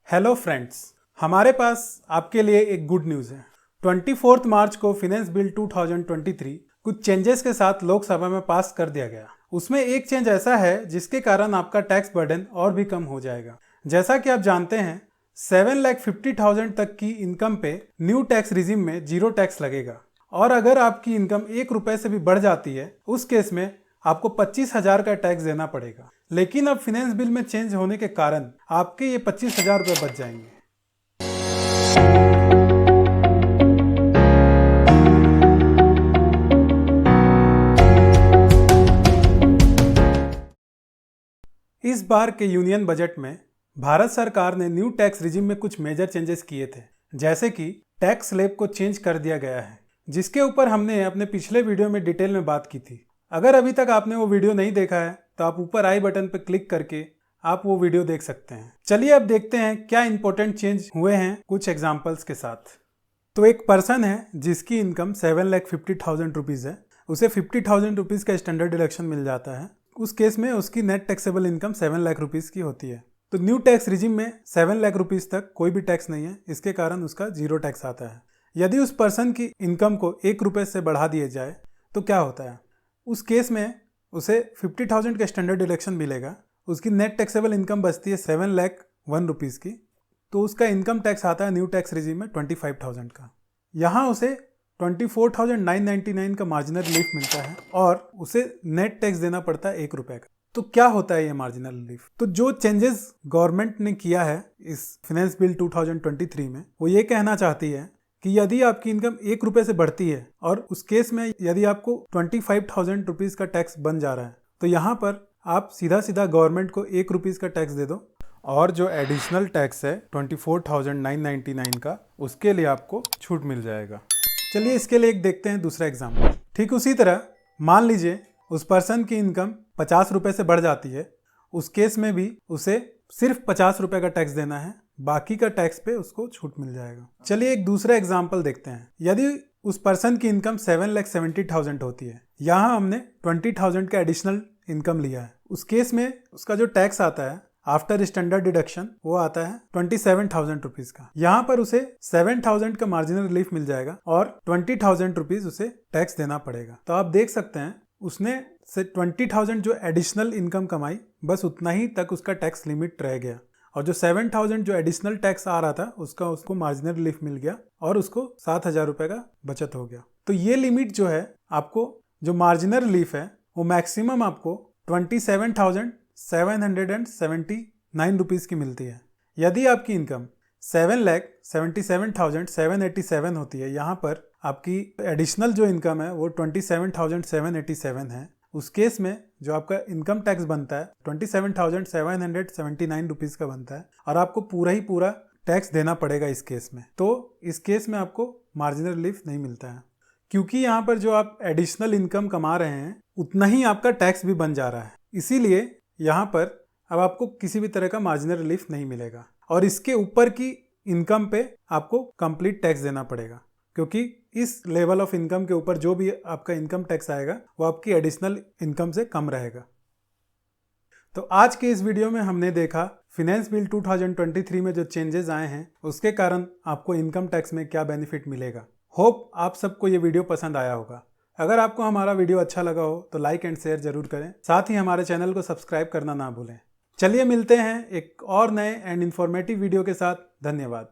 Hello friends, हमारे पास आपके लिए एक गुड न्यूज़ है। 24 मार्च को फिनेंस बिल 2023 कुछ चेंजेस के साथ लोकसभा में पास कर दिया गया। उसमें एक चेंज ऐसा है जिसके कारण आपका टैक्स बर्डन और भी कम हो जाएगा। जैसा कि आप जानते हैं 7,50,000 तक की इनकम पे न्यू टैक्स रिजिम में जीरो टैक्स लगेगा, और अगर आपकी इनकम 1 रुपए से भी बढ़ जाती है उस केस में आपको 25,000 का टैक्स देना पड़ेगा। लेकिन अब फिनेंस बिल में चेंज होने के कारण आपके ये 25,000 रुपये बच जाएंगे। इस बार के यूनियन बजट में भारत सरकार ने न्यू टैक्स रिजिम में कुछ मेजर चेंजेस किए थे, जैसे कि टैक्स स्लैब को चेंज कर दिया गया है, जिसके ऊपर हमने अपने पिछले वीडियो में डिटेल में बात की थी। अगर अभी तक आपने वो वीडियो नहीं देखा है तो आप ऊपर आई बटन पर क्लिक करके आप वो वीडियो देख सकते हैं। चलिए अब देखते हैं क्या इंपॉर्टेंट चेंज हुए हैं कुछ एग्जांपल्स के साथ। तो एक पर्सन है जिसकी इनकम 7,50,000 रुपीज़ है, उसे 50,000 रुपीज़ का स्टैंडर्ड डिडक्शन मिल जाता है। उस केस में उसकी net taxable income 7 lakh rupees की होती है। तो न्यू टैक्स रिजिम में 7 लाख रुपीज़ तक कोई भी टैक्स नहीं है, इसके कारण उसका जीरो टैक्स आता है। यदि उस पर्सन की इनकम को 1 रुपये से बढ़ा दिया जाए तो क्या होता है? उस केस में उसे 50,000 का स्टैंडर्ड डिडक्शन मिलेगा। उसकी नेट टैक्सेबल इनकम बचती है 7,01,000 रुपीज़ की, तो उसका इनकम टैक्स आता है न्यू टैक्स रिजिम में 25,000 का। यहाँ उसे 24,999 का मार्जिनल रिलीफ मिलता है और उसे नेट टैक्स देना पड़ता है 1 रुपये का। तो क्या होता है ये मार्जिनल रिलीफ? तो जो चेंजेस गवर्नमेंट ने किया है इस फिनेंस बिल 2023 में, वो ये कहना चाहती है कि यदि आपकी इनकम 1 रुपये से बढ़ती है और उस केस में यदि आपको 25,000 रुपीज़ का टैक्स बन जा रहा है, तो यहाँ पर आप सीधा सीधा गवर्नमेंट को 1 रुपीज़ का टैक्स दे दो, और जो एडिशनल टैक्स है 24,999 का, उसके लिए आपको छूट मिल जाएगा। चलिए इसके लिए एक देखते हैं दूसरा एग्जाम्पल। ठीक उसी तरह मान लीजिए उस पर्सन की इनकम 50 रुपये से बढ़ जाती है। उस केस में भी उसे सिर्फ 50 रुपये का टैक्स देना है, बाकी का टैक्स पे उसको छूट मिल जाएगा। चलिए एक दूसरा एग्जाम्पल देखते हैं। यदि उस पर्सन की इनकम 7,70,000 होती है, यहाँ हमने 20,000 का एडिशनल इनकम लिया है। उस केस में उसका जो टैक्स आता है आफ्टर स्टैंडर्ड डिडक्शन वो आता है 27,000 रुपीज़ का। यहाँ पर उसे 7,000 का मार्जिनल रिलीफ मिल जाएगा और 20,000 रुपीज़ उसे टैक्स देना पड़ेगा। तो आप देख सकते हैं उसने से 20,000 जो एडिशनल इनकम कमाई, बस उतना ही तक उसका टैक्स लिमिट रह गया, और जो 7,000 जो एडिशनल टैक्स आ रहा था उसको मार्जिनल रिलीफ मिल गया और उसको 7,000 रुपये का बचत हो गया। तो ये लिमिट जो है, आपको जो मार्जिनल रिलीफ है वो मैक्सिमम आपको 27,779 रुपीज़ की मिलती है। यदि आपकी इनकम 7,77,787 होती है, यहाँ पर आपकी एडिशनल जो इनकम है वो 27,787 है। उस केस में जो आपका इनकम टैक्स बनता है 27,779 रुपीज़ का बनता है, और आपको पूरा ही पूरा टैक्स देना पड़ेगा इस केस में। तो इस केस में आपको मार्जिनल रिलीफ नहीं मिलता है, क्योंकि यहाँ पर जो आप एडिशनल इनकम कमा रहे हैं उतना ही आपका टैक्स भी बन जा रहा है। इसीलिए यहाँ पर अब आपको किसी भी तरह का मार्जिनल रिलीफ नहीं मिलेगा, और इसके ऊपर की इनकम पे आपको कंप्लीट टैक्स देना पड़ेगा, क्योंकि इस लेवल ऑफ इनकम के ऊपर जो भी आपका इनकम टैक्स आएगा वो आपकी एडिशनल इनकम से कम रहेगा। तो आज के इस वीडियो में हमने देखा फिनेंस बिल 2023 में जो चेंजेस आए हैं उसके कारण आपको इनकम टैक्स में क्या बेनिफिट मिलेगा। होप आप सबको ये वीडियो पसंद आया होगा। अगर आपको हमारा वीडियो अच्छा लगा हो तो लाइक एंड शेयर जरूर करें, साथ ही हमारे चैनल को सब्सक्राइब करना ना भूलें। चलिए मिलते हैं एक और नए एंड इन्फॉर्मेटिव वीडियो के साथ। धन्यवाद।